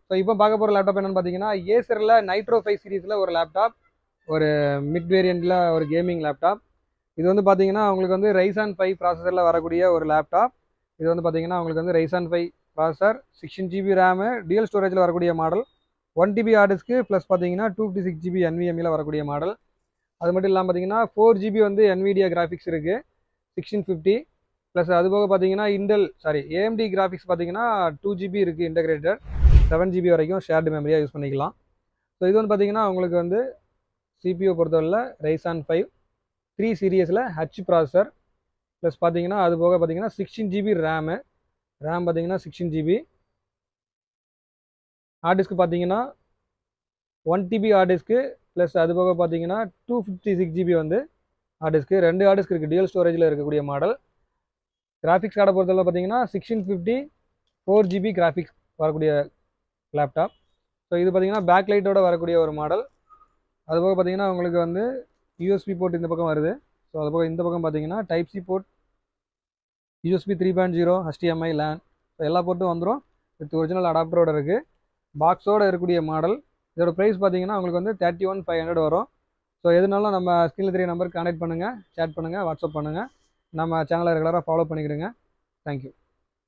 So இப்போ பார்க்க போகிற லேப்டாப் என்னென்னு பார்த்தீங்கன்னா ஏசரில் நைட்ரோ 5 சீரீஸில் ஒரு லேப்டாப், ஒரு மிட் வேரியண்ட்டில் ஒரு கேமிங் லேப்டாப். இது வந்து பார்த்தீங்கன்னா உங்களுக்கு வந்து Ryzen 5 ப்ராசஸரில் வரக்கூடிய ஒரு லேப்டாப். இது வந்து பார்த்தீங்கன்னா உங்களுக்கு வந்து Ryzen 5 processor, 16 GB RAM, dual ஸ்டோரேஜில் வரக்கூடிய model, 1 TB hard disk plus பார்த்தீங்கன்னா 256 GB NVMe வரக்கூடிய மாடல். அது மட்டும் இல்லாமல் பார்த்தீங்கன்னா 4 GB வந்து NVIDIA கிராஃபிக்ஸ் இருக்குது 1650. ப்ளஸ் அது போக பார்த்தீங்கன்னா AMD கிராஃபிக்ஸ் பார்த்தீங்கன்னா 2 GB இருக்குது இன்டகிரேட்டட், 7 GB வரைக்கும் ஷேர்டு மெமரியாக யூஸ் பண்ணிக்கலாம். ஸோ இது வந்து பார்த்தீங்கன்னா உங்களுக்கு வந்து CPU பொறுத்தவரையில் Ryzen 5 3 சீரியஸில் H ப்ராசஸர், ப்ளஸ் பார்த்தீங்கன்னா அது போக பார்த்தீங்கன்னா 16 GB ரேமு, ரேம் பார்த்தீங்கன்னா 16 GB. ஹார்ட் டிஸ்க்கு பார்த்தீங்கன்னா 1 TB ஹார்ட் டிஸ்க்கு, ப்ளஸ் அது போக பார்த்தீங்கன்னா 256 GB வந்து ஹார்ட் டிஸ்க்கு. 2 ஹார்ட் டிஸ்க் இருக்குது, டியூல் ஸ்டோரேஜில் இருக்கக்கூடிய மாடல். கிராஃபிக்ஸ் கார்டை பொறுத்தவரை பார்த்தீங்கன்னா 1650 4 GB கிராஃபிக்ஸ் வரக்கூடிய லேப்டாப். ஸோ இது பார்த்தீங்கன்னா பேக் லைட்டோட வரக்கூடிய ஒரு மாடல். அதுபோக பார்த்தீங்கன்னா உங்களுக்கு வந்து USB போர்ட் இந்த பக்கம் வருது. ஸோ அதுபோக இந்த பக்கம் பார்த்தீங்கன்னா type C port, USB 3.0, HDMI, LAN, so எல்லா போர்ட்டும் வந்துடும். வித் ஒரிஜினல் அடாப்டரோட இருக்குது. பாக்ஸோடு இருக்கக்கூடிய மாடல். இதோட ப்ரைஸ் பார்த்தீங்கன்னா உங்களுக்கு வந்து 31,500 வரும். ஸோ எதுனாலும் நம்ம ஸ்க்ரீனில் தெரிய நம்பருக்கு கான்டாக்ட் பண்ணுங்கள், சேட் பண்ணுங்கள், வாட்ஸ்அப் பண்ணுங்கள். நம்ம சேனலை ரெகுலராக ஃபாலோ பண்ணிக்கிடுங்க. தேங்க்யூ.